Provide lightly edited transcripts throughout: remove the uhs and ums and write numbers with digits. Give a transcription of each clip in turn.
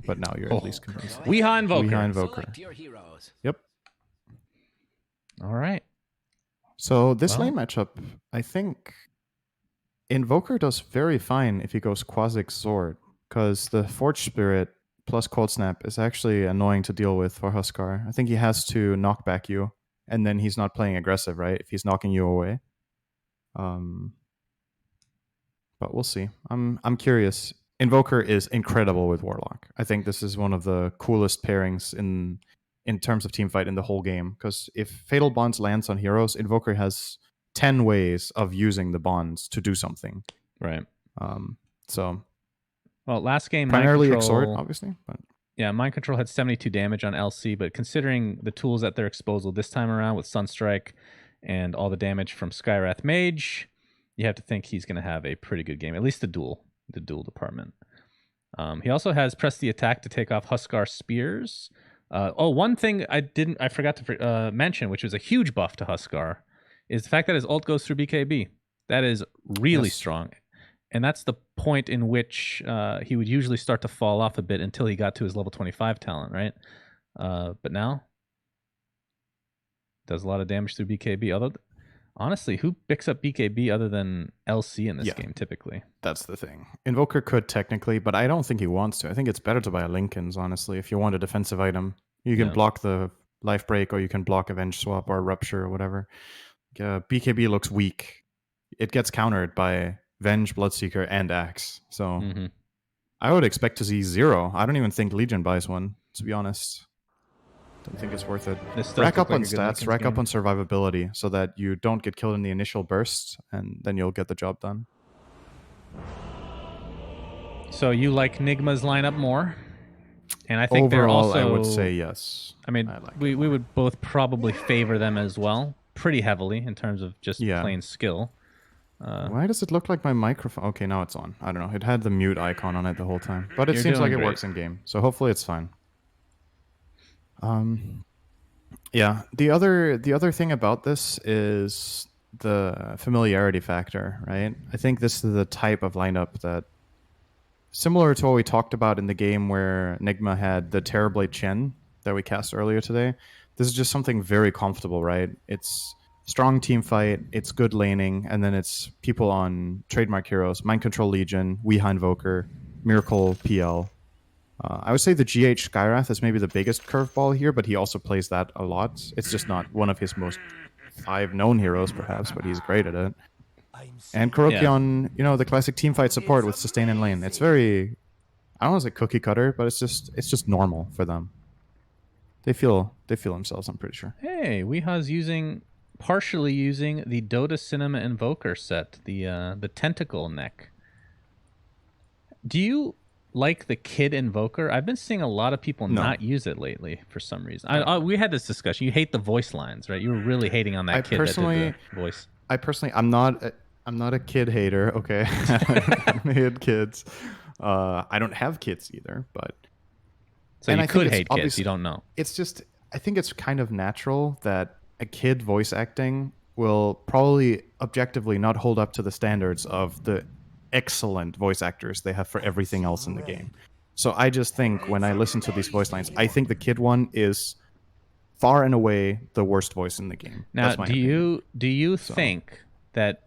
but now you're at least convinced. Weeha Invoker. Weeha Invoker. Yep. All right. So this lane matchup, I think Invoker does very fine if he goes Quasic Sword, because the Forge Spirit plus Cold Snap is actually annoying to deal with for Huskar. I think he has to knock back you, and then he's not playing aggressive, right? If he's knocking you away. But we'll see. I'm curious. Invoker is incredible with Warlock. I think this is one of the coolest pairings in terms of team fight in the whole game. Because if Fatal Bonds lands on heroes, Invoker has 10 ways of using the bonds to do something. Right. So. Well, last game, primarily Exort, obviously. But. Yeah, Mind Control had 72 damage on LC, but considering the tools at their disposal this time around with Sunstrike and all the damage from Skywrath Mage, you have to think he's going to have a pretty good game, at least the duel department. He also has Press the Attack to take off Huskar Spears. One thing I forgot to mention, which was a huge buff to Huskar, is the fact that his ult goes through BKB. That is really strong. And that's the point in which he would usually start to fall off a bit until he got to his level 25 talent, right? But now, does a lot of damage through BKB. Although, honestly, who picks up BKB other than LC in this game, typically? That's the thing. Invoker could technically, but I don't think he wants to. I think it's better to buy Lincolns, honestly, if you want a defensive item. You can block the Life Break, or you can block Avenge Swap or Rupture or whatever. BKB looks weak. It gets countered by Venge, Bloodseeker, and Axe. So I would expect to see 0. I don't even think Legion buys one, to be honest. Don't think it's worth it. Rack up on stats, rack up on survivability, so that you don't get killed in the initial burst, and then you'll get the job done. So you like Nigma's lineup more? And I think overall, they're also, I would say yes. I mean, we would both probably favor them as well, pretty heavily in terms of just plain skill. Why does it look like my microphone? Okay, now it's on. I don't know. It had the mute icon on it the whole time, but it seems like it works in game. So hopefully it's fine. Yeah. The other thing about this is the familiarity factor, right? I think this is the type of lineup that, similar to what we talked about in the game where Nigma had the Terrorblade Chen that we cast earlier today. This is just something very comfortable, right? It's strong team fight, it's good laning, and then it's people on trademark heroes, Mind Control Legion, Weeha Invoker, Miracle PL. I would say the GH Skyrath is maybe the biggest curveball here, but he also plays that a lot. It's just not one of his most 5 known heroes, perhaps, but he's great at it. And Korokion, the classic team fight support with sustain and lane. It's very, I don't want to say cookie cutter, but it's just normal for them. They feel themselves, I'm pretty sure. Hey, Weeha's partially using the Dota Cinema Invoker set, the tentacle neck. Do you like the Kid Invoker? I've been seeing a lot of people not use it lately for some reason. We had this discussion. You hate the voice lines, right? You were really hating on that kid that did the voice. I'm not a kid hater. Okay, I don't hate kids. I don't have kids either, but so you could hate kids. You don't know. It's just, I think it's kind of natural that a kid voice acting will probably objectively not hold up to the standards of the excellent voice actors they have for everything else in the game. So I just think when I listen to these voice lines, I think the kid one is far and away the worst voice in the game. Now, do you think that?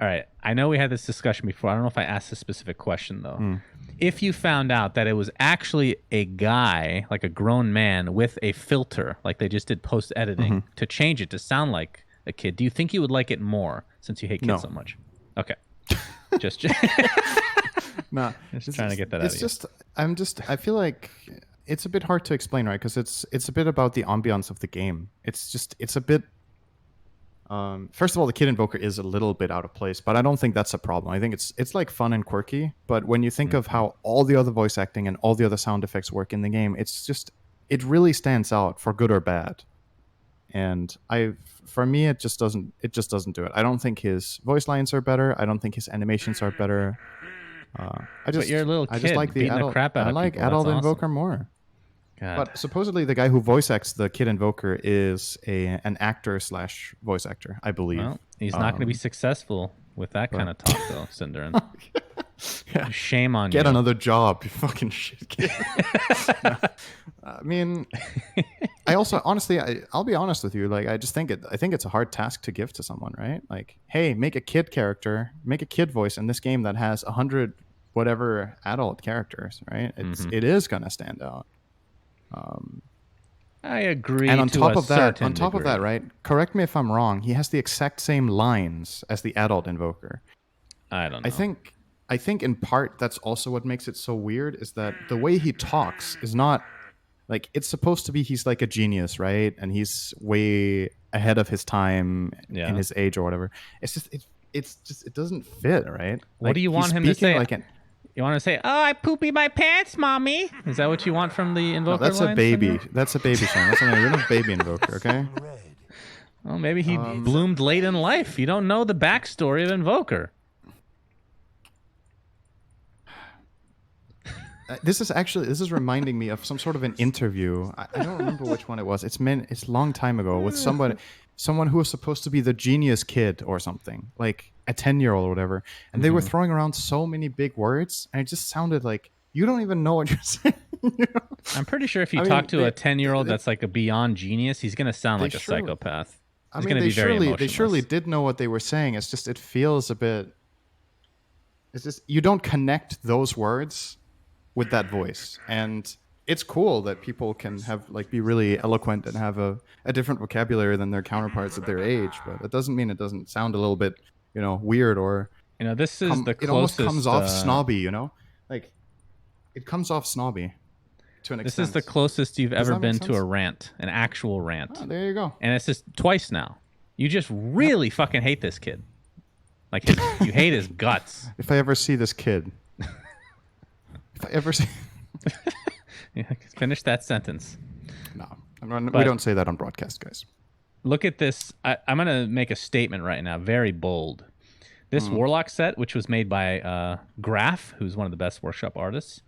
All right, I know we had this discussion before. I don't know if I asked a specific question though. If you found out that it was actually a guy, like a grown man with a filter, like they just did post editing to change it to sound like a kid, do you think you would like it more since you hate kids so much? Okay. just no, just trying to get that out of you. I feel like it's a bit hard to explain, right? Because it's a bit about the ambiance of the game. It's a bit. First of all, the Kid Invoker is a little bit out of place, but I don't think that's a problem. I think it's like fun and quirky. But when you think of how all the other voice acting and all the other sound effects work in the game, it really stands out for good or bad. And for me, it just doesn't do it. I don't think his voice lines are better. I don't think his animations are better. But you're a little kid. I just like the crap out of people. Adult Invoker more. God. But supposedly the guy who voice acts the Kid Invoker is an actor / voice actor, I believe. Well, he's not going to be successful with that kind of talk, though, Cinderin. Yeah. Shame on you. Get another job, you fucking shit kid. No. I mean, I also honestly, I'll be honest with you. Like, I think it's a hard task to give to someone, right? Like, hey, make a kid character, make a kid voice in this game that has 100 whatever adult characters, right? It is gonna stand out. I agree. And on to top a of that, certain degree. right? Correct me if I'm wrong. He has the exact same lines as the adult invoker. I don't know. I think in part that's also what makes it so weird is that the way he talks is not like it's supposed to be. He's like a genius, right? And he's way ahead of his time in his age or whatever. It's just it doesn't fit, right? What Like, do you want him to say? Like you want to say, "Oh, I poopy my pants, mommy"? Is that what you want from the invoker? no, that's lines a baby. in there? That's a baby song. That's an original baby invoker. Okay. Well, maybe he bloomed late in life. You don't know the backstory of invoker. This is reminding me of some sort of an interview. I don't remember which one it was. It's a long time ago with someone who was supposed to be the genius kid or something, like a 10-year-old or whatever. And they were throwing around so many big words, and it just sounded like you don't even know what you're saying. You know? I'm pretty sure if you talk to a 10-year-old that's like a beyond genius, he's going to sound like a psychopath. He's going to be very emotionless. They surely did know what they were saying. It's just it feels a bit. It's just you don't connect those words with that voice, and it's cool that people can have be really eloquent and have a different vocabulary than their counterparts at their age, but it doesn't mean it doesn't sound a little bit weird or this is the closest. It almost comes off snobby, like it comes off snobby to an extent. This is the closest you've ever been to a rant, an actual rant. Oh, there you go. And it's just twice now. You just really fucking hate this kid. Like you hate his guts. If I ever see this kid. If I ever see... Finish that sentence. No, we don't say that on broadcast, guys. Look at this. I'm going to make a statement right now, very bold. This Warlock set, which was made by Graf, who's one of the best workshop artists,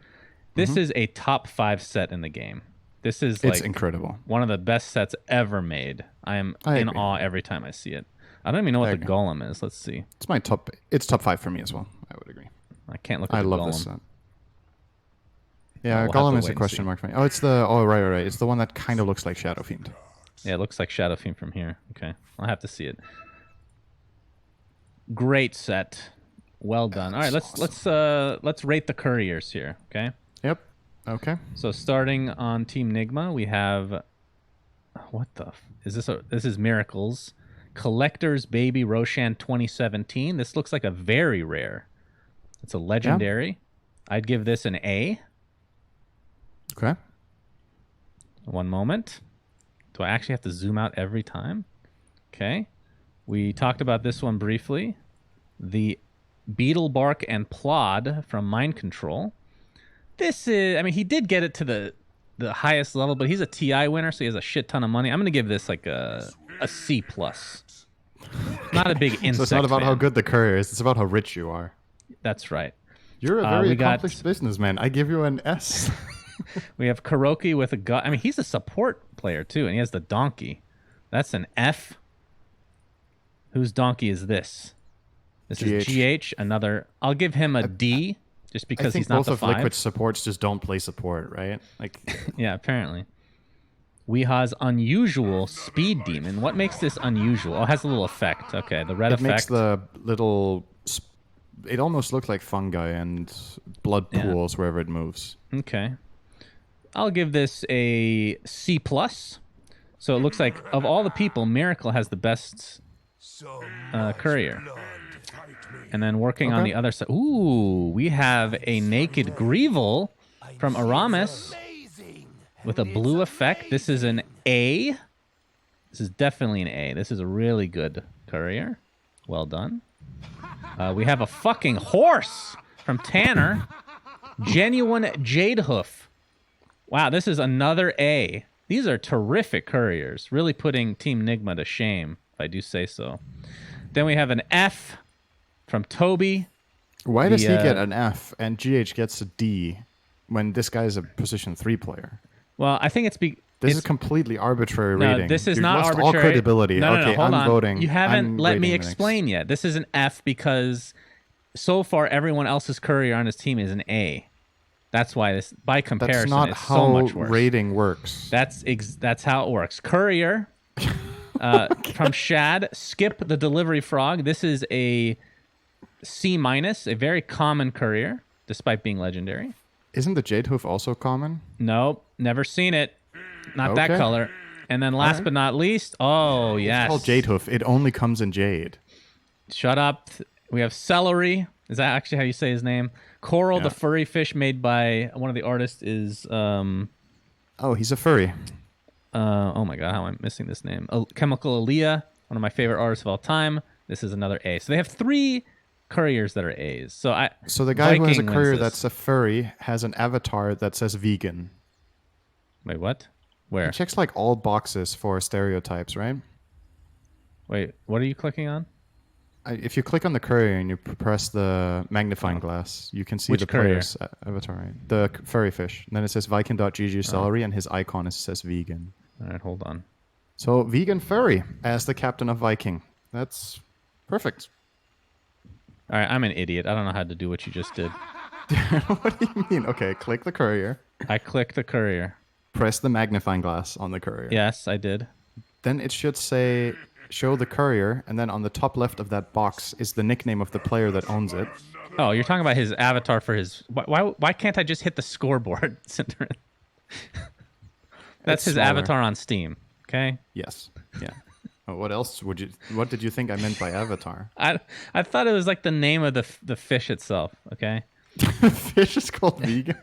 this is a top 5 set in the game. It's incredible. One of the best sets ever made. I am in awe every time I see it. I don't even know what the golem is. Let's see. It's top 5 for me as well. I would agree. I can't look at the golem. I love this set. Yeah, golem is a question mark for me. Oh, right. It's the one that kind of looks like Shadow Fiend. Yeah, it looks like Shadow Fiend from here. Okay, I'll have to see it. Great set, well done. All right, let's rate the couriers here. Okay. Yep. Okay. So starting on Team Nigma, we have is this? This is Miracles, Collector's Baby Roshan 2017. This looks like a very rare. It's a legendary. Yeah. I'd give this an A. Okay. One moment. Do I actually have to zoom out every time? Okay. We talked about this one briefly. The Beetlebark and Plod from Mind Control. This is, he did get it to the highest level, but he's a TI winner, so he has a shit ton of money. I'm going to give this like a C+. Not a big insect So it's not about fan. how good the courier is. It's about how rich you are. That's right. You're a very accomplished businessman. I give you an S. We have Kuroki with a gun. He's a support player too, and he has the donkey. That's an F. Whose donkey is this? This is GH. Another. I'll give him a D, just because he's not the 5. I think both of Liquid supports just don't play support, right? Yeah, apparently. Weeha's unusual speed demon. What makes this unusual? Oh, it has a little effect. Okay, the red effect. It makes the little. It almost looks like fungi and blood pools wherever it moves. Okay. I'll give this a C+. So it looks like, of all the people, Miracle has the best courier. And then working on the other side... Ooh, we have a Naked Grievel from Aramis with a blue effect. This is an A. This is definitely an A. This is a really good courier. Well done. We have a fucking horse from Tanner. Genuine Jade Hoof. Wow, this is another A. These are terrific couriers. Really putting Team Nigma to shame, if I do say so. Then we have an F from Toby. Why does he get an F and GH gets a D when this guy is a position 3 player? Well, I think this is completely arbitrary rating. No, this is You've not lost arbitrary. all credibility. No, Okay, hold I'm on. voting. You haven't let me explain yet. This is an F because so far everyone else's courier on his team is an A. That's why this, by comparison, That's not is how so much worse. rating works. That's how it works. Courier from Shad, skip the delivery frog. This is a C-, a very common courier, despite being legendary. Isn't the Jade Hoof also common? Nope, never seen it. Not that Okay. color. And then last but not least, oh yes, It's called Jade Hoof. It only comes in jade. Shut up. We have Celery. Is that actually how you say his name? Coral, the furry fish made by one of the artists, is Oh, he's a furry. oh my god, how am I missing this name? Chemical Aaliyah, one of my favorite artists of all time. This is another A. So they have 3 couriers that are A's. So the guy who has a Viking wins courier this. that's a furry has an avatar that says vegan. Wait, what? Where? It checks like all boxes for stereotypes, right? Wait, what are you clicking on? If you click on the courier and you press the magnifying glass, you can see Which the courier? player's avatar, right? The furry fish. And then it says Viking.gg celery, and his icon says vegan. All right, hold on. So vegan furry as the captain of Viking. That's perfect. All right, I'm an idiot. I don't know how to do what you just did. What do you mean? Okay, click the courier. I clicked the courier. Press the magnifying glass on the courier. Yes, I did. Then it should say show the courier, and then on the top left of that box is the nickname of the player that owns it. Oh, you're talking about his avatar for his... Why can't I just hit the scoreboard center? That's It's his smaller. avatar on Steam, okay? Yes. Yeah. What else would you... What did you think I meant by avatar? I thought it was like the name of the fish itself, okay? Fish is called vegan?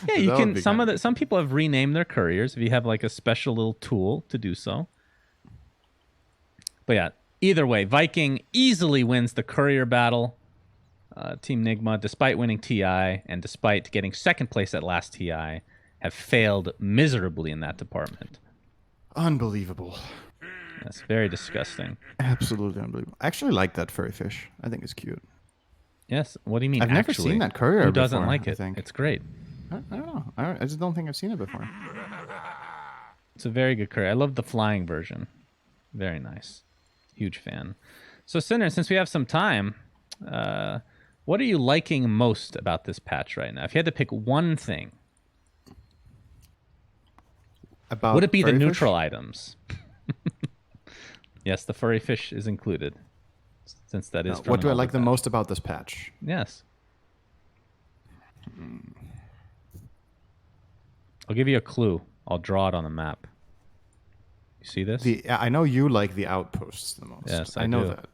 Yeah, you That would can... be Some people have renamed their couriers if you have like a special little tool to do so. But yeah, either way, Viking easily wins the courier battle. Team Nigma, despite winning TI and despite getting second place at last TI, have failed miserably in that department. Unbelievable. That's very disgusting. Absolutely unbelievable. I actually like that furry fish. I think it's cute. Yes. What do you mean? I've never actually? seen that courier Who doesn't before, like I it? think. It's great. I don't know. I just don't think I've seen it before. It's a very good courier. I love the flying version. Very nice. Huge fan. So, Sinner, since we have some time, what are you liking most about this patch right now? If you had to pick one thing, About would it be the furry fish? neutral items? Yes, the furry fish is included, since that is. From What do I an like older the patch. most about this patch? Yes. I'll give you a clue. I'll draw it on the map. You see this? I know you like the outposts the most. Yes, I I know do. that.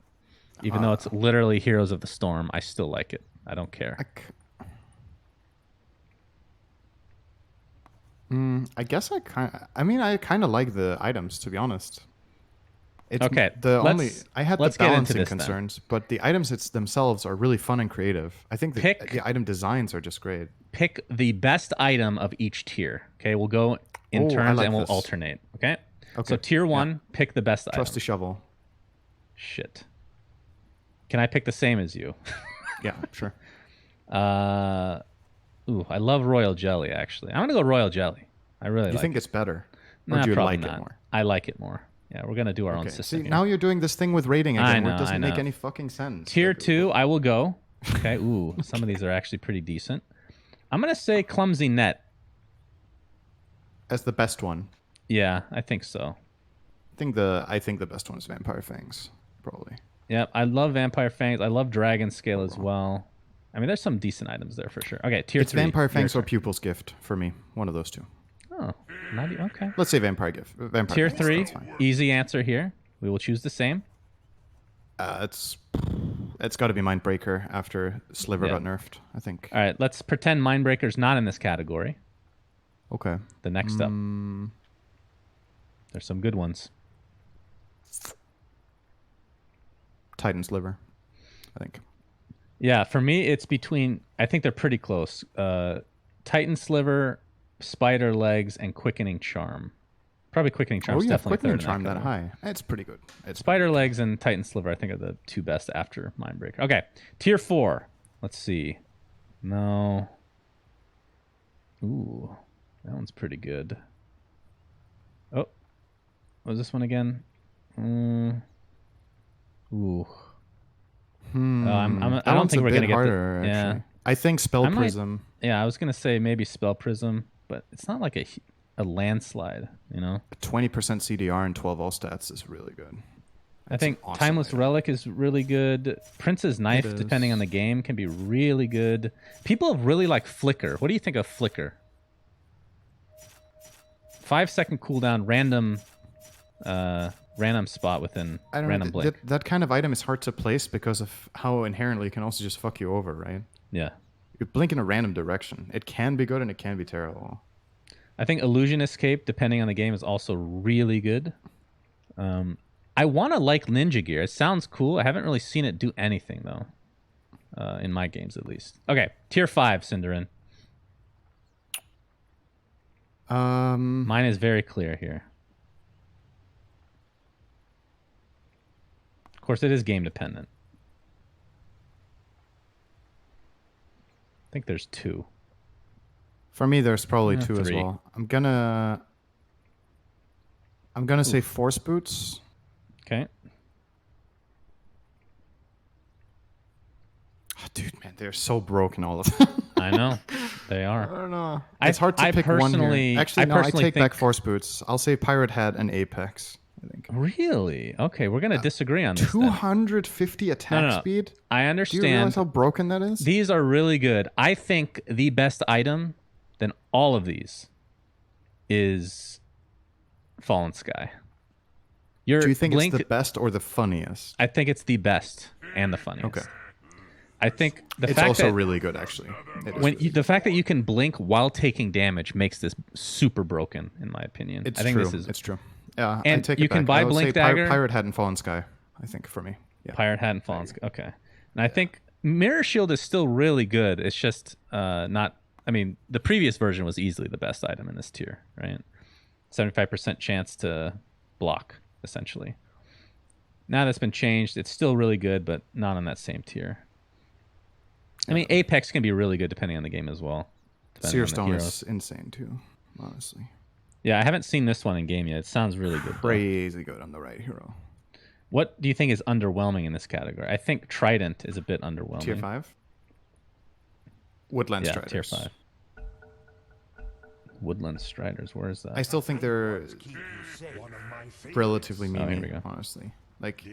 Even though it's literally Heroes of the Storm, I still like it. I don't care. I guess I kind of like the items, to be honest. It's Okay, I had the let's get into balancing this then. concerns, but the items themselves are really fun and creative. I think Pick- the item designs are just great. Pick the best item of each tier. Okay, we'll go in Oh, I turns like and we'll this. alternate. Okay? Okay, So tier 1, pick the best Trusty item. shovel. Shit. Can I pick the same as you? Yeah, sure. Ooh, I love royal jelly, actually. I'm going to go royal jelly. I really You like think it. it's better, or Nah, do you probably like not. it more? I like it more. Yeah, we're going to do our own Okay. system See, here. now you're doing this thing with rating I again, where know, it doesn't I make know. any fucking sense. Tier Like, 2, I will go. Okay, ooh, some of these are actually pretty decent. I'm going to say clumsy net. as the best one. Yeah, I think so. I think the best one is Vampire Fangs, probably. Yep, I love Vampire Fangs. I love Dragon Scale as well. I mean, there's some decent items there for sure. Okay, tier It's 3. Vampire Your Fangs or turn. Pupil's Gift for me. One of those two. Oh, okay. Let's say Vampire Gift. Vampire Tier Fangs, 3, that's fine. easy answer here. We will choose the same. It's got to be Mindbreaker after Sliver Yeah. got nerfed, I think. All right, let's pretend Mindbreaker's not in this category. Okay. The next up. There's some good ones. Titan Sliver, I think. Yeah, for me, it's between... I think they're pretty close. Titan Sliver, Spider Legs, and Quickening Charm. Probably Quickening Charm's Oh, yeah, definitely Quickening third in Charm that category. high. It's pretty good. Spider Legs and Titan Sliver, I think, are the two best after Mindbreaker. Okay, tier 4. Let's see. No. Ooh, that one's pretty good. Oh, what was this one again? Ooh. I That don't one's think a we're bit gonna get harder, yeah. actually. I think Spell I might- Prism. Yeah, I was gonna say maybe Spell Prism, but it's not like a landslide, you know. 20% CDR and 12 all stats is really good. I That's an think awesome Timeless item. Relic is really good. Prince's Knife, is. depending on the game, can be really good. People really like Flicker. What do you think of Flicker? 5-second cooldown, random spot within I don't random know. blink. That kind of item is hard to place because of how inherently it can also just fuck you over, right? Yeah. You blink in a random direction. It can be good and it can be terrible. I think Illusion Escape, depending on the game, is also really good. I want to like Ninja Gear. It sounds cool. I haven't really seen it do anything, though. In my games, at least. Okay, Tier 5, Cinderin. Mine is very clear here. Of course, it is game dependent. I think there's 2. For me, there's probably 2 as 3. well. I'm gonna say Force Boots. Okay. Oh, dude, man, they're so broken, all of them. I know. They I are. don't know. It's hard to pick one here. Actually, no, I take back Force Boots. I'll say Pirate Hat and Apex, I think. Really? Okay, we're going to disagree on this then. 250 attack speed? I Do you understand. realize how broken that is? These are really good. I think the best item than all of these is Fallen Sky. Do you think it's the best or the funniest? I think it's the best and the funniest. Okay. I think it's fact also that really good, actually. The fact that you can blink while taking damage makes this super broken, in my opinion. It's I think true. This is, it's true. Yeah, and I take you it can back. buy I would Blink say Dagger. Pirate Hat and Fallen Sky, I think, for me. Yeah. Pirate Hat and Fallen Sky. Okay. And I think Mirror Shield is still really good. It's just not... I mean, the previous version was easily the best item in this tier, right? 75% chance to block, essentially. Now that's been changed. It's still really good, but not on that same tier. I mean, Apex can be really good depending on the game as well. Seer Stone is insane, too, honestly. Yeah, I haven't seen this one in game yet. It sounds really good. Crazy good on the right hero. What do you think is underwhelming in this category? I think Trident is a bit underwhelming. Tier 5? Woodland Striders. Tier 5. Woodland Striders, where is that? I still think they're relatively meaty, honestly. Like,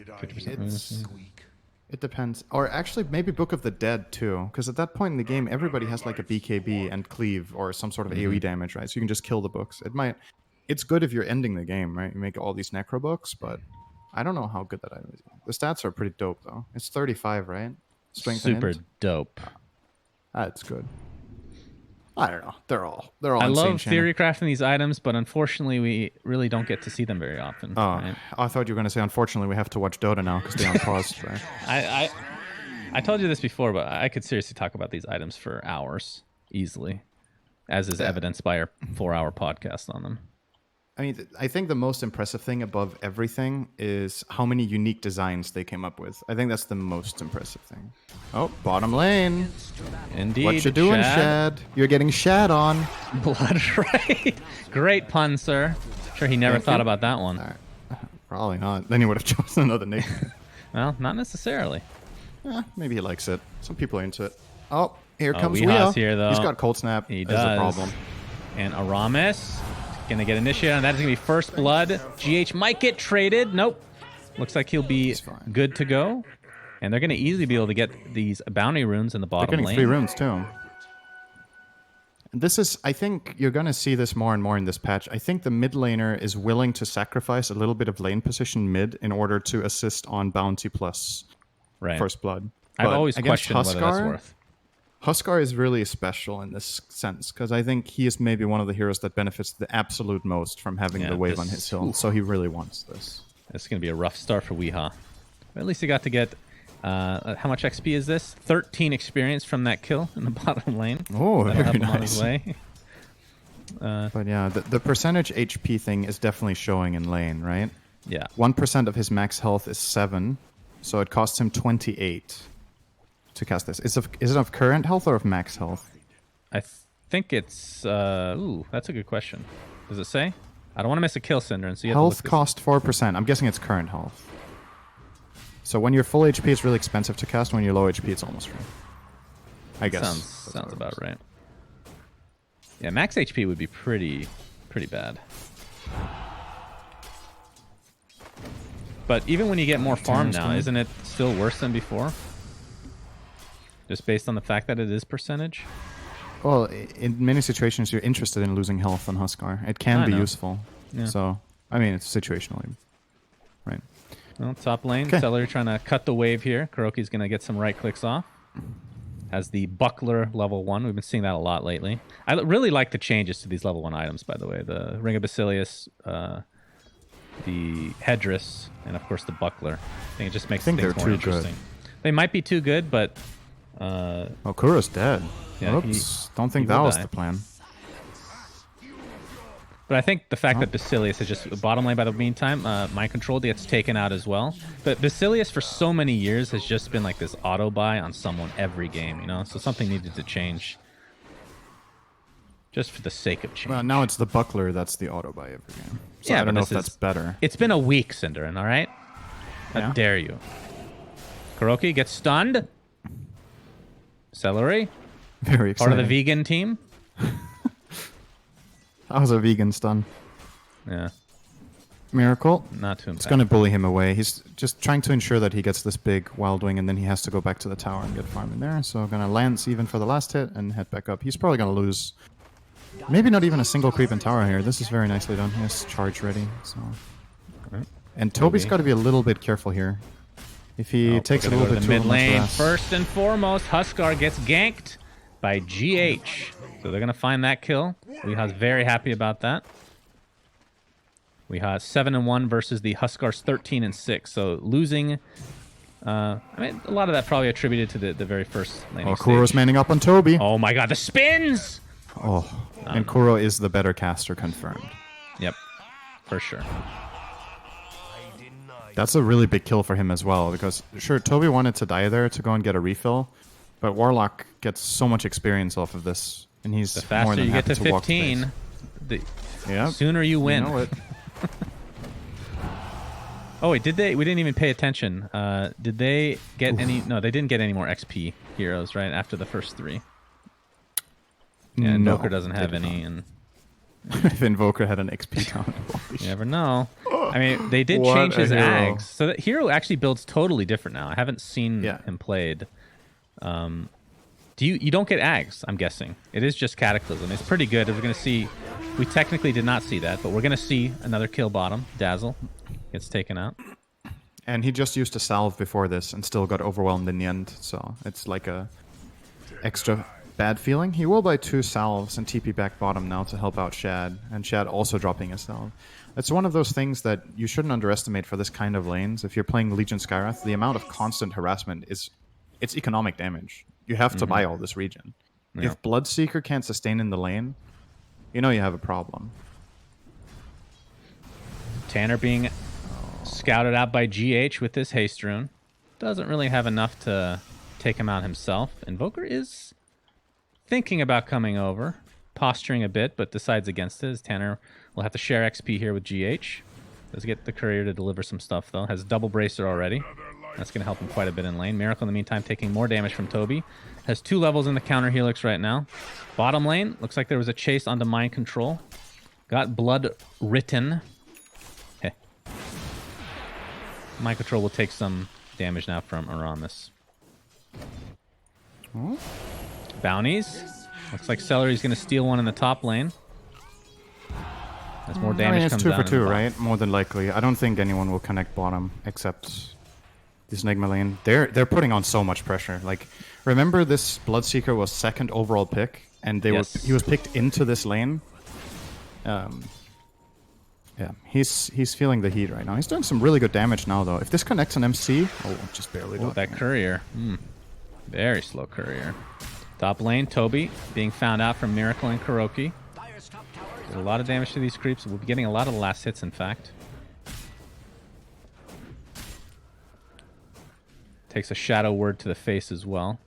it depends. Or actually, maybe Book of the Dead, too. Because at that point in the game, everybody has like a BKB and cleave or some sort of AoE damage, right? So you can just kill the books. It's good if you're ending the game, right? You make all these necro books, but I don't know how good that item is. The stats are pretty dope, though. It's 35, right? Strength Super dope. That's good. I don't know. They're all I love insane, theory crafting these items, but unfortunately, we really don't get to see them very often. Oh, right? I thought you were going to say, unfortunately, we have to watch Dota now because they're on pause, right? I told you this before, but I could seriously talk about these items for hours, easily, as is evidenced by our 4-hour podcast on them. I mean, I think the most impressive thing above everything is how many unique designs they came up with. I think that's the most impressive thing. Oh, bottom lane. Indeed. What you doing, Shad? You're getting Shad on. Blood, right? Great pun, sir. Sure, he never thought about that one. Probably not. Then he would have chosen another nickname. Well, not necessarily. Maybe he likes it. Some people are into it. Oh, here comes Weeha's here, though. He's got Cold Snap. He That's does. a problem. And Aramis gonna get initiated, and that is gonna be first blood. GH might get traded. Nope. Looks like he'll be good to go. And they're gonna easily be able to get these bounty runes in the bottom They're getting lane. 3 runes too. This is, I think you're going to see this more and more in this patch. I think the mid laner is willing to sacrifice a little bit of lane position mid in order to assist on bounty plus first blood. I've always against questioned whether that's worth. Huskar is really special in this sense because I think he is maybe one of the heroes that benefits the absolute most from having the wave on his hill. So he really wants this. It's going to be a rough start for Weeha. But at least he got to get, how much XP is this? 13 experience from that kill in the bottom lane. Oh, That'll very help him on his nice. way. But yeah, the percentage HP thing is definitely showing in lane, right? Yeah. 1% of his max health is 7, so it costs him 28 to cast this. Is it of current health or of max health? I think it's... ooh, that's a good question. Does it say? I don't want to miss a kill, Cinder, and so you have Health to look cost 4%. I'm guessing it's current health. So when you're full HP, it's really expensive to cast. When you're low HP, it's almost free. I guess. Sounds about right. Yeah, max HP would be pretty bad. But even when you get more farm now, isn't it still worse than before? Just based on the fact that it is percentage? Well, in many situations, you're interested in losing health on Huskar. It can be useful. Yeah. So, I mean, it's situationally. Right. Well, top lane, Celery trying to cut the wave here. Kuroki's going to get some right clicks off. Has the buckler level 1. We've been seeing that a lot lately. I really like the changes to these level 1 items, by the way. The Ring of Basilius, the headdress, and of course the buckler. I think it just makes things more interesting. They might be too good, but... oh, Kuro's dead. Yeah, oops. Don't think that was the plan. But I think the fact that Basilius is just bottom lane by the meantime, mind control gets taken out as well. But Basilius for so many years has just been like this auto buy on someone every game, you know? So something needed to change. Just for the sake of change. Well, now it's the buckler that's the auto buy every game. So yeah, I don't know if that's better. It's been a week, Cinderin, all right? How dare you. Kuroki gets stunned. Celery. Very exciting. Part of the vegan team. That was a vegan stun. Yeah. Miracle. Not too impactful. It's going to bully him away. He's just trying to ensure that he gets this big Wild Wing, and then he has to go back to the tower and get farm in there. So going to Lance even for the last hit and head back up. He's probably going to lose maybe not even a single creep in tower here. This is very nicely done. He has charge ready. So, and Toby's got to be a little bit careful here. If he takes a little bit too mid lane, first and foremost, Huskar gets ganked by GH. So they're going to find that kill. Weeha's very happy about that. Weeha 7-1 versus the Huskars 13-6. So losing, I mean, a lot of that probably attributed to the very first laning stage. Kuro's manning up on Toby. Oh my god, the spins! Oh, and Kuro is the better caster, confirmed. Yep, for sure. That's a really big kill for him as well, because sure, Toby wanted to die there to go and get a refill, but Warlock gets so much experience off of this, and he's the faster more than you get happy to to walk 15, the sooner you win. You know it. Oh wait, did they? We didn't even pay attention. Did they get any? No, they didn't get any more XP heroes right after the first 3. Yeah, Invoker doesn't have any, and if Invoker had an XP count, you never know. I mean, they did change his ags, so that hero actually builds totally different now. I haven't seen him played. You don't get ags? I'm guessing it is just Cataclysm. It's pretty good. We're gonna see. We technically did not see that, but we're gonna see another kill bottom. Dazzle gets taken out, and he just used a salve before this and still got overwhelmed in the end. So it's like a extra bad feeling. He will buy 2 salves and TP back bottom now to help out Shad, and Shad also dropping a salve. It's one of those things that you shouldn't underestimate for this kind of lanes. If you're playing Legion Skywrath, the amount of constant harassment it's economic damage. You have to buy all this region. Yeah. If Bloodseeker can't sustain in the lane, you know you have a problem. Tanner being scouted out by GH with this haste rune. Doesn't really have enough to take him out himself. Invoker is thinking about coming over, posturing a bit, but decides against it. As Tanner will have to share XP here with GH. Does get the courier to deliver some stuff, though. Has double bracer already. That's going to help him quite a bit in lane. Miracle, in the meantime, taking more damage from Toby. Has 2 levels in the counter helix right now. Bottom lane, looks like there was a chase onto mind control. Got blood written. Heh. Mind control will take some damage now from Aramis. Bounties. Looks like Celery's going to steal one in the top lane. As more damage comes down. It's 2 for 2, right? More than likely. I don't think anyone will connect bottom except this Nigma lane. They're putting on so much pressure. Like, remember this Bloodseeker was 2nd overall pick, and he was picked into this lane. Yeah, he's feeling the heat right now. He's doing some really good damage now, though. If this connects an MC, just barely. Oh, that courier. Very slow courier. Top lane, Toby being found out from Miracle and Kuroki. There's a lot of damage to these creeps. We'll be getting a lot of the last hits, in fact. Takes a shadow word to the face as well.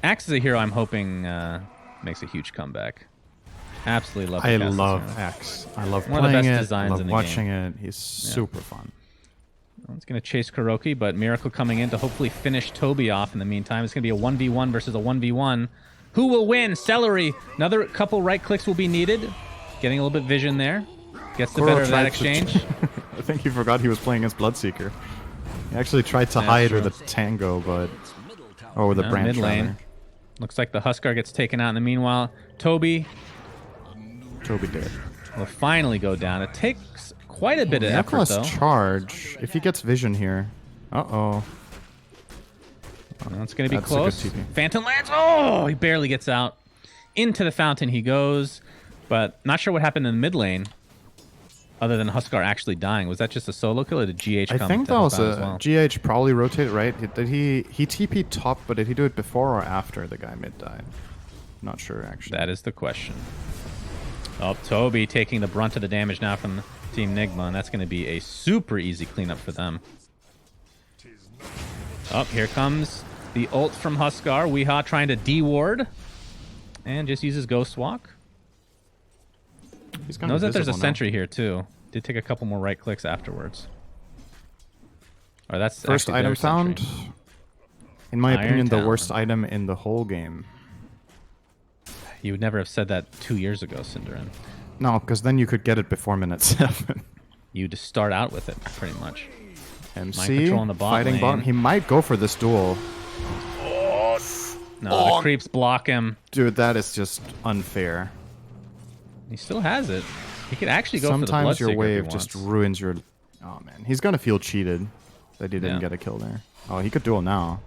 Axe is a hero I'm hoping makes a huge comeback. Absolutely love I love Axe. I love one playing of the best it. designs I love in the watching game. it. He's super fun. It's going to chase Kuroki, but Miracle coming in to hopefully finish Toby off in the meantime. It's going to be a 1v1 versus a 1v1. Who will win? Celery. Another couple right clicks will be needed. Getting a little bit vision there. Gets the better of that exchange. I think he forgot he was playing against Bloodseeker. He actually tried to hide with a Tango, but... Or with a branch, mid lane. Looks like the Huskar gets taken out in the meanwhile. Toby did. Will finally go down. It takes quite a bit of effort, though. Charge. If he gets vision here. Uh-oh. Well, it's going to be close. Phantom lands. Oh, he barely gets out. Into the fountain he goes. But not sure what happened in the mid lane. Other than Huskar actually dying. Was that just a solo kill or did GH come? I think that was a... GH probably rotated, right? Did he TP'd top, but did he do it before or after the guy mid died? Not sure, actually. That is the question. Oh, Toby taking the brunt of the damage now from Team Nigma, and that's going to be a super easy cleanup for them. Oh, here comes the ult from Huskar. Weehaw trying to D-ward. And just uses Ghost Walk. He's knows that there's a sentry here, too. Did take a couple more right clicks afterwards. Or that's first item found. In my opinion, the worst item in the whole game. You would never have said that 2 years ago, Cinderin. No, because then you could get it before minute 7. You'd start out with it, pretty much. MC, the fighting bottom. He might go for this duel. No, the creeps block him. Dude, that is just unfair. He still has it. He could actually go for the Bloodseeker. Sometimes your wave just ruins your... Oh, man. He's going to feel cheated that he didn't get a kill there. Oh, he could duel now.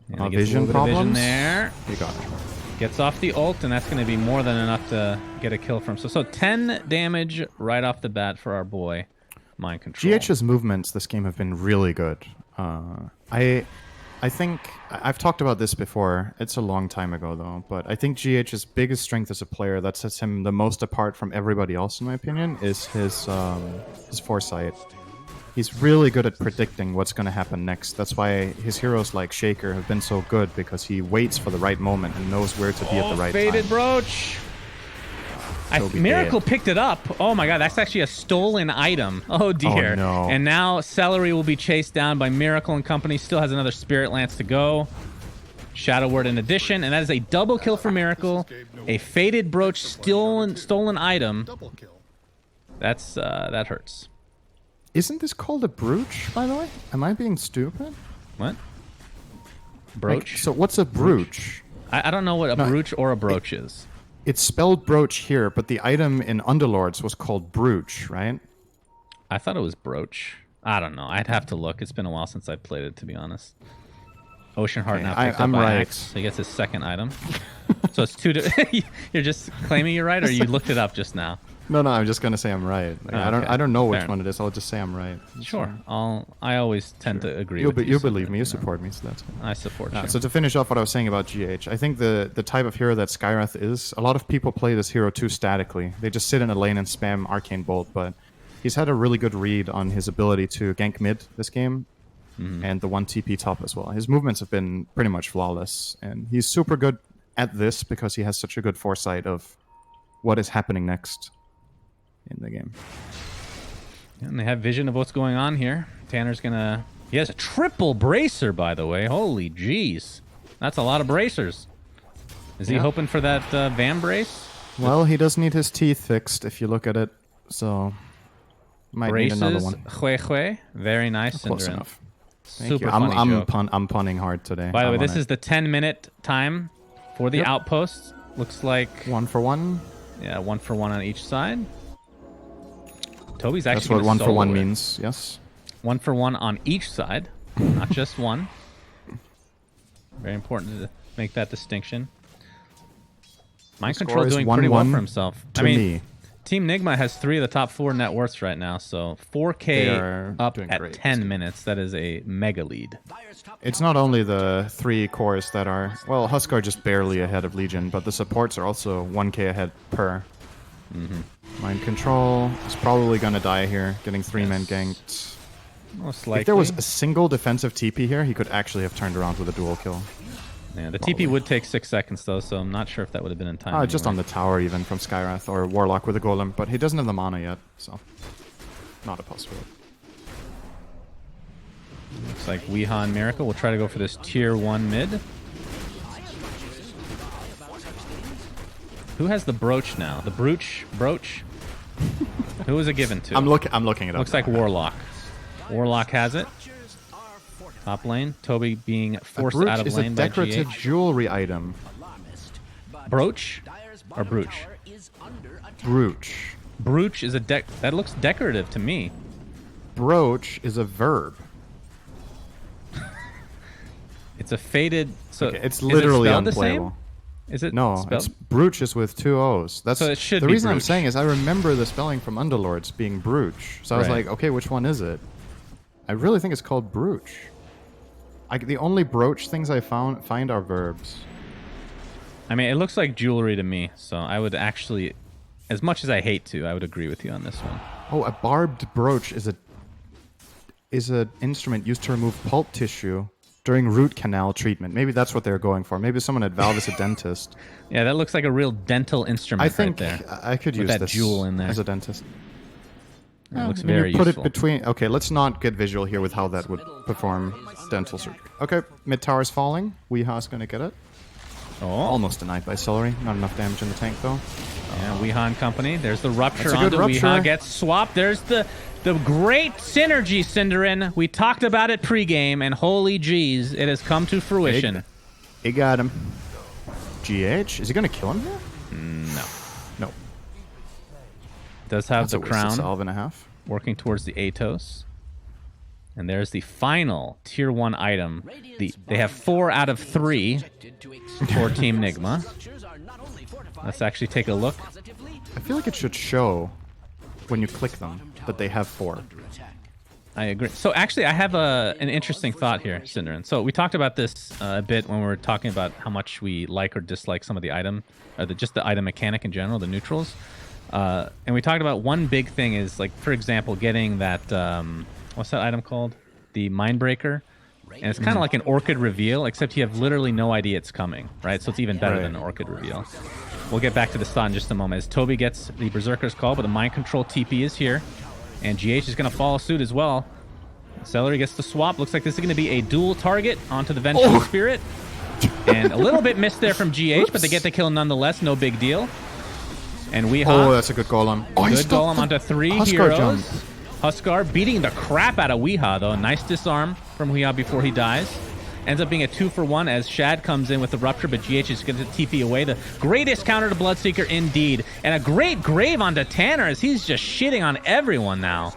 Yeah, vision problems? Vision there. He got it. Gets off the ult, and that's going to be more than enough to get a kill from. So 10 damage right off the bat for our boy, Mind Control. GH's movements this game have been really good. I think I've talked about this before. It's a long time ago, though. But I think GH's biggest strength as a player that sets him the most apart from everybody else, in my opinion, is his foresight. He's really good at predicting what's going to happen next. That's why his heroes like Shaker have been so good, because he waits for the right moment and knows where to be at the right time. Faded brooch. Miracle picked it up. Oh my god, that's actually a stolen item. Oh dear. Oh, no. And now Celery will be chased down by Miracle and company. Still has another Spirit Lance to go. Shadow Word in addition, and that is a double kill for Miracle. A faded brooch, stolen item. That's that hurts. Isn't this called a brooch, by the way? Am I being stupid? What? Brooch? Like, so what's a brooch? I don't know what a brooch or a brooch is. It's spelled brooch here, but the item in Underlords was called brooch, right? I thought it was brooch. I don't know. I'd have to look. It's been a while since I played it, to be honest. Ocean Heart now picked up by Axe, so he gets his second item. So it's two. You're just claiming you're right, or you looked it up just now? No, I'm just gonna say I'm right. Like, I don't know which one it is. I'll just say I'm right. Sure. I always tend to agree with you. You believe me. You support me, so that's good. I support you. So to finish off what I was saying about GH, I think the type of hero that Skywrath is, a lot of people play this hero too statically. They just sit in a lane and spam Arcane Bolt, but he's had a really good read on his ability to gank mid this game, and the 1 TP top as well. His movements have been pretty much flawless, and he's super good at this because he has such a good foresight of what is happening next in the game. And they have vision of what's going on here. Tanner's gonna... He has a triple bracer, by the way. Holy jeez. That's a lot of bracers. Is he hoping for that Van brace? Well, he does need his teeth fixed if you look at it, so might Braces, need another one. Hue. Very nice, Close Cinderin. enough. Super funny joke. I'm punning hard today. By the way, this is the 10-minute time for the outposts. Looks like... 1 for 1? Yeah, 1 for 1 on each side. Toby's actually... That's what 1 for 1 means, yes. 1 for 1 on each side, not just one. Very important to make that distinction. Mind Control doing pretty well for himself. I mean, Team Nigma has 3 of the top 4 net worths right now, so 4K up at 10 minutes. That is a mega lead. It's not only the 3 cores that are... Well, Huskar just barely ahead of Legion, but the supports are also 1K ahead per. Mind Control is probably going to die here, getting 3 men ganked. Most likely. If there was a single defensive TP here, he could actually have turned around with a dual kill. Yeah, the TP would take 6 seconds, though, so I'm not sure if that would have been in time. Just on the tower, even, from Skywrath, or Warlock with a Golem, but he doesn't have the mana yet, so not a possibility. Looks like Weeha and Miracle will try to go for this tier 1 mid. Who has the brooch now? The brooch? Who is it given to? I'm looking it up. Looks like Warlock. Warlock has it. Top lane. Toby being forced out of lane by GH. Is a decorative jewelry item. Brooch or brooch? Brooch. Brooch is a that looks decorative to me. Brooch is a verb. It's a faded. So okay, it's literally is it unplayable. Is it? No, spelled? it's brooch is with 2 O's. That's so it should the be reason brooch. I'm saying is I remember the spelling from Underlords being brooch. So I was like, okay, which one is it? I really think it's called brooch. The only brooch things I find are verbs. I mean, it looks like jewelry to me, so I would actually, as much as I hate to, I would agree with you on this one. Oh, a barbed brooch is an instrument used to remove pulp tissue during root canal treatment. Maybe that's what they're going for. Maybe someone at Valve is a dentist. Yeah, that looks like a real dental instrument I think right there. I could use that this jewel in there as a dentist. It looks You very put useful. it between. Okay, let's not get visual here with how that would perform dental surgery. Okay, mid tower's falling. Weeha's gonna get it. Oh, Almost denied by Celery. Not enough damage in the tank though. yeah, Weeha and company. There's the rupture That's a good onto rupture. Weeha. Gets swapped. There's the great synergy, Cinderin. We talked about it pregame, and holy jeez, it has come to fruition. He got him. GH? Is he gonna kill him here? No. No. Does have That's the a wasted crown salve and a half. working towards the Atos. And there's the final tier 1 item. They have 4 out of 3 for Team Nigma. Let's actually take a look. I feel like it should show when you click them that they have 4. I agree. So actually, I have an interesting thought here, Cinderin. So we talked about this a bit when we were talking about how much we like or dislike some of the item, or just the item mechanic in general, the neutrals. And we talked about one big thing is, like, for example, getting that, what's that item called? The Mindbreaker. And it's kind of like an Orchid reveal, except you have literally no idea it's coming, right? So it's even better than an Orchid reveal. We'll get back to the thought in just a moment. As Toby gets the Berserker's Call, but the Mind Control TP is here. And GH is going to follow suit as well. Celery gets the swap. Looks like this is going to be a dual target onto the Vengeful Spirit. And a little bit missed there from GH, but they get the kill nonetheless. No big deal. And Weeha. Oh, that's a good golem. Oh, Good golem onto 3 Huskar heroes. jump. Huskar beating the crap out of Weeha, though. Nice disarm from Weeha before he dies. Ends up being a 2-for-1 as Shad comes in with the Rupture, but GH is going to TP away. The greatest counter to Bloodseeker indeed. And a great grave onto Tanner as he's just shitting on everyone now.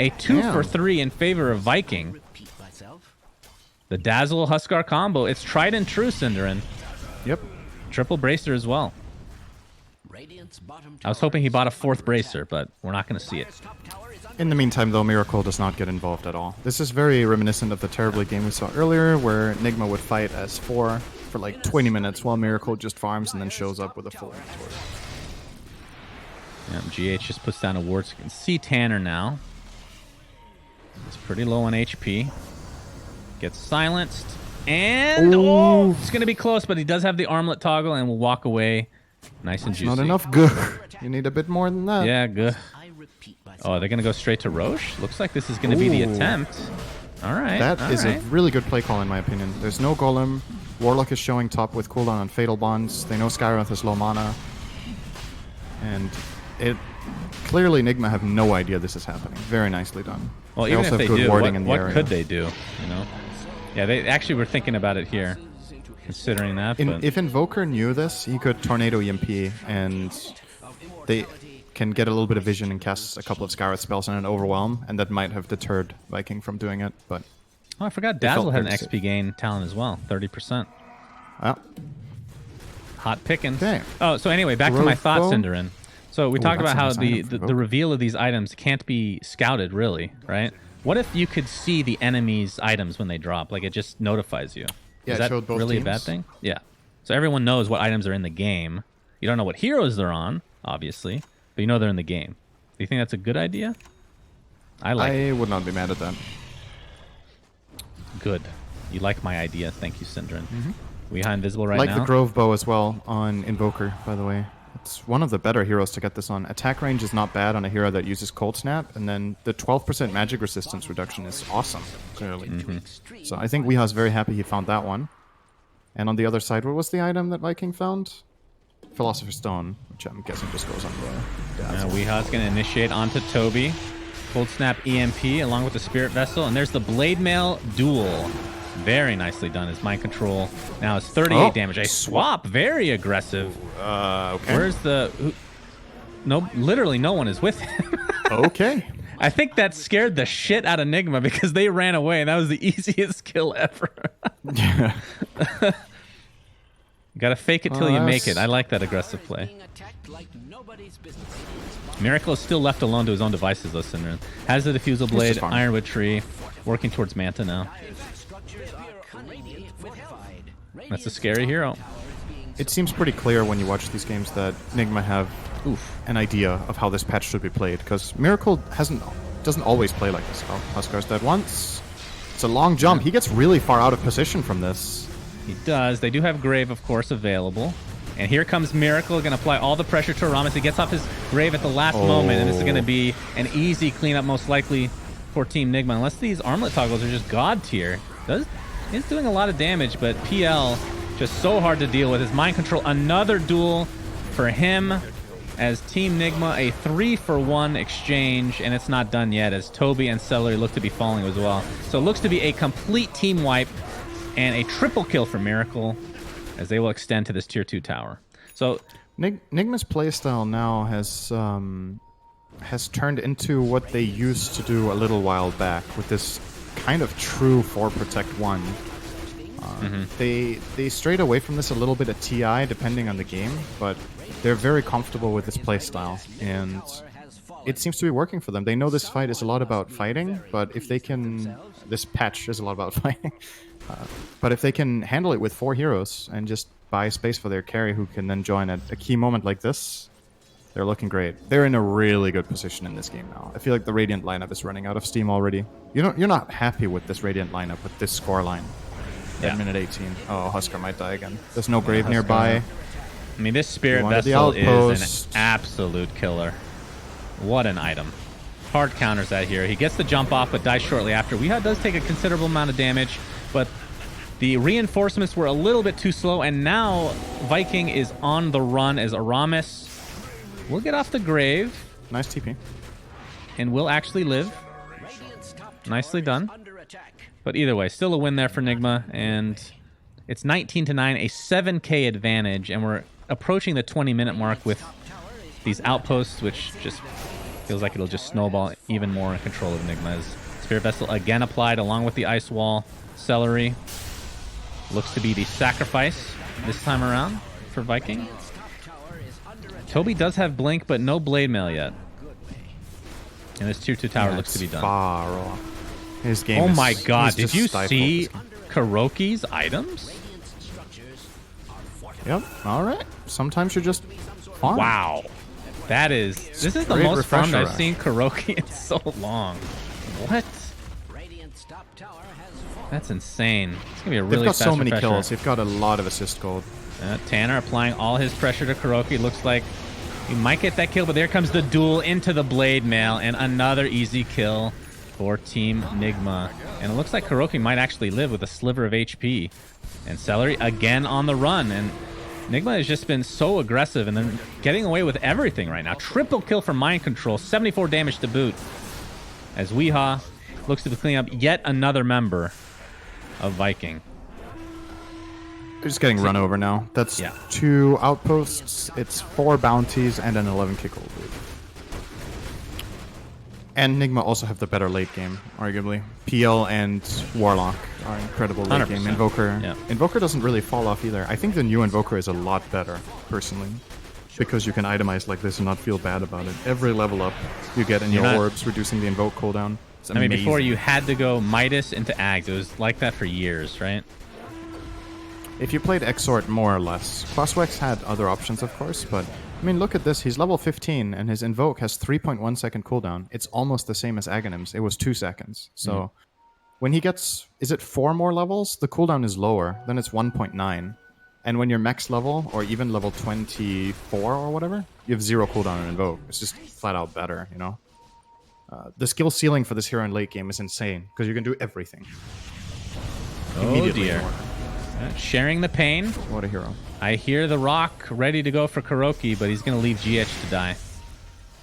A 2-for-3 in favor of Viking. The Dazzle Huskar combo. It's tried and true, Cinderin. Yep. Triple Bracer as well. I was hoping he bought a 4th Bracer, but we're not going to see it. In the meantime, though, Miracle does not get involved at all. This is very reminiscent of the terribly game we saw earlier, where Nigma would fight as 4 for like 20 minutes, while Miracle just farms and then shows up with a full inventory. GH just puts down a ward. So you can see Tanner now. He's pretty low on HP. Gets silenced. And, it's going to be close, but he does have the armlet toggle and will walk away nice and juicy. Not enough good. You need a bit more than that. Yeah, good. Oh, they're going to go straight to Roche? Looks like this is going to be the attempt. All right. That is a really good play call, in my opinion. There's no golem. Warlock is showing top with cooldown on Fatal Bonds. They know Skywrath is low mana. And clearly Nigma have no idea this is happening. Very nicely done. Well, they even also if have they good do, warding in the what area. could they do? You know? Yeah, they actually were thinking about it here, considering that. If Invoker knew this, he could Tornado EMP, and they can get a little bit of vision and cast a couple of Skywrath spells and an Overwhelm, and that might have deterred Viking from doing it. But I forgot Dazzle had an very safe. XP gain talent as well, 30%. Well, Hot pickings. okay. Oh, so anyway, back to my thought, Growth bow. Cinderin. So we talked about that's how a nice item for the Vogue. reveal of these items can't be scouted, really, right? What if you could see the enemy's items when they drop? Like, it just notifies you. Yeah, Is it that showed both really a bad teams. thing? Yeah. So everyone knows what items are in the game. You don't know what heroes they're on, obviously, but you know they're in the game. Do you think that's a good idea? I would not be mad at that. Good. You like my idea. Thank you, Cinderin. We high invisible right Like now. the Grove Bow as well on Invoker, by the way. it's one of the better heroes to get this on. Attack range is not bad on a hero that uses Cold Snap, and then the 12% magic resistance reduction is awesome, clearly. So I think Weeha's very happy he found that one. And on the other side, what was the item that Viking found? Philosopher's Stone, which I'm guessing just goes on the... Weeha's going to initiate onto Toby. Cold Snap EMP along with the Spirit Vessel, and there's the Blade Mail duel. Very nicely done. His mind control now is 38 damage. A swap, very aggressive. Okay. Where's the... No, literally no one is with him. Okay. I think that scared the shit out of Nigma because they ran away, and that was the easiest kill ever. Yeah. Gotta fake it till you make it. I like that aggressive play. Miracle is still left alone to his own devices, though, Synderen. Has the Diffusal Blade, Ironwood Tree, working towards Manta now. That's a scary hero. It seems pretty clear when you watch these games that Nigma have an idea of how this patch should be played, because Miracle doesn't always play like this. Huskar's dead once. It's a long jump. He gets really far out of position from this. He does. They do have Grave, of course, available. And here comes Miracle, going to apply all the pressure to Aramis. He gets off his Grave at the last moment, and this is going to be an easy cleanup, most likely, for Team Nigma. Unless these armlet toggles are just god tier. He's doing a lot of damage, but PL just so hard to deal with. His mind control, another duel for him as Team Nigma, a 3-for-1 exchange, and it's not done yet as Toby and Celery look to be falling as well. So it looks to be a complete team wipe and a triple kill for Miracle as they will extend to this tier 2 tower. So Nigma's playstyle now has turned into what they used to do a little while back with this kind of true 4 protect 1. They strayed away from this a little bit at TI depending on the game, but they're very comfortable with this playstyle, and it seems to be working for them. They know this fight is a lot about fighting, but if they can... This patch is a lot about fighting. But if they can handle it with 4 heroes and just buy space for their carry who can then join at a key moment like this, they're looking great. They're in a really good position in this game now. I feel like the Radiant lineup is running out of steam already. You're not happy with this Radiant lineup, with this scoreline. At minute 18. Oh, Huskar might die again. There's no Grave nearby. I mean, this Spirit Vessel is an absolute killer. What an item. Hard counters that here. He gets the jump off, but dies shortly after. Weeha does take a considerable amount of damage, but the reinforcements were a little bit too slow, and now Viking is on the run as Aramis will get off the Grave. Nice TP. And will actually live. Nicely done. But either way, still a win there for Nigma, and it's 19-9, a 7k advantage, and we're approaching the 20-minute mark with these outposts, which just feels like it'll just snowball even more in control of Nigma. As Spirit Vessel again applied along with the Ice Wall. Celery looks to be the sacrifice this time around for Viking. Toby does have Blink, but no Blade Mail yet. And this tier 2 tower looks to be done. Far off. His game oh my god, did you see Kuroki's items? Yep, alright. Sometimes you're just farm. Wow. This is the most farmed I've seen Kuroki in so long. What? That's insane. It's gonna be a really fast They've got so many refresher. kills. They've got a lot of assist gold. Tanner applying all his pressure to Kuroki. Looks like he might get that kill, but there comes the duel into the Blade Mail, and another easy kill for Team Nigma. And it looks like Kuroki might actually live with a sliver of HP. And Celery again on the run. And Nigma has just been so aggressive and then getting away with everything right now. Triple kill for Mind Control, 74 damage to boot. As Weeha looks to clean up yet another member of Viking. They're just getting run over now. That's 2 outposts, it's 4 bounties, and an 11k gold loot. And Nigma also have the better late game, arguably. PL and Warlock are incredible late 100%. Game. Invoker doesn't really fall off either. I think the new Invoker is a lot better, personally. Because you can itemize like this and not feel bad about it. Every level up you get in your orbs, reducing the Invoke cooldown. It's amazing. I mean, before you had to go Midas into Ags. It was like that for years, right? If you played Exort more or less. Crosswex had other options, of course, but I mean, look at this. He's level 15, and his Invoke has 3.1 second cooldown. It's almost the same as Aghanim's. It was 2 seconds. So when he gets, is it 4 more levels? The cooldown is lower. Then it's 1.9. And when you're max level, or even level 24 or whatever, you have 0 cooldown on Invoke. It's just flat out better, you know? The skill ceiling for this hero in late game is insane, because you can do everything. Oh dear. Sharing the pain. What a hero. I hear the Rock ready to go for Kuroki, but he's going to leave GH to die.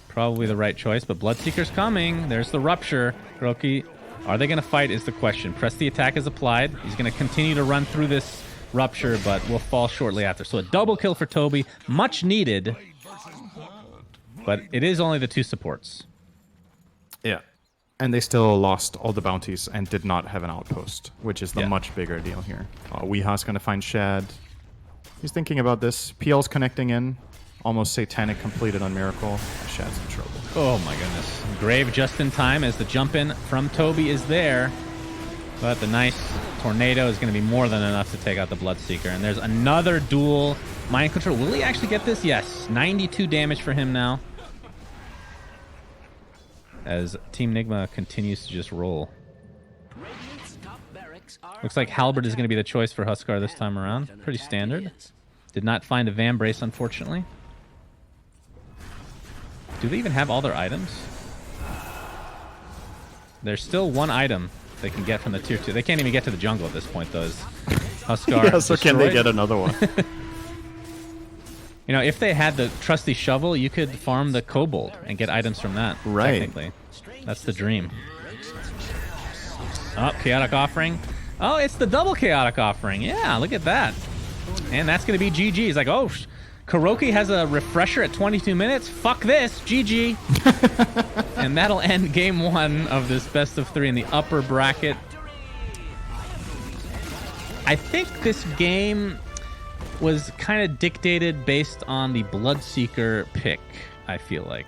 Probably the right choice, but Bloodseeker's coming. There's the Rupture. Kuroki, are they going to fight is the question. Press the attack is applied. He's going to continue to run through this Rupture, but will fall shortly after. So a double kill for Toby. Much needed, but it is only the 2 supports. Yeah. And they still lost all the bounties and did not have an outpost, which is the much bigger deal here. Weeha's going to find Shad. He's thinking about this. PL's connecting in. Almost satanic completed on Miracle. Shad's in trouble. Oh my goodness. Grave just in time as the jump in from Toby is there. But the nice tornado is going to be more than enough to take out the Bloodseeker. And there's another dual mind control. Will he actually get this? Yes. 92 damage for him now. As Team Nigma continues to just roll. Looks like Halberd is going to be the choice for Huskar this time around. Pretty standard. Did not find a Van Brace, unfortunately. Do they even have all their items? There's still 1 item they can get from the tier 2. They can't even get to the jungle at this point, though. Huskar yeah, so can they get another one? You know, if they had the trusty shovel, you could farm the kobold and get items from that. Right. Technically. That's the dream. Oh, chaotic offering. Oh, it's the double chaotic offering. Yeah, look at that. And that's going to be GG. He's like, oh, Kuroki has a refresher at 22 minutes. Fuck this. GG. And that'll end game 1 of this best of 3 in the upper bracket. I think this game was kind of dictated based on the Bloodseeker pick, I feel like.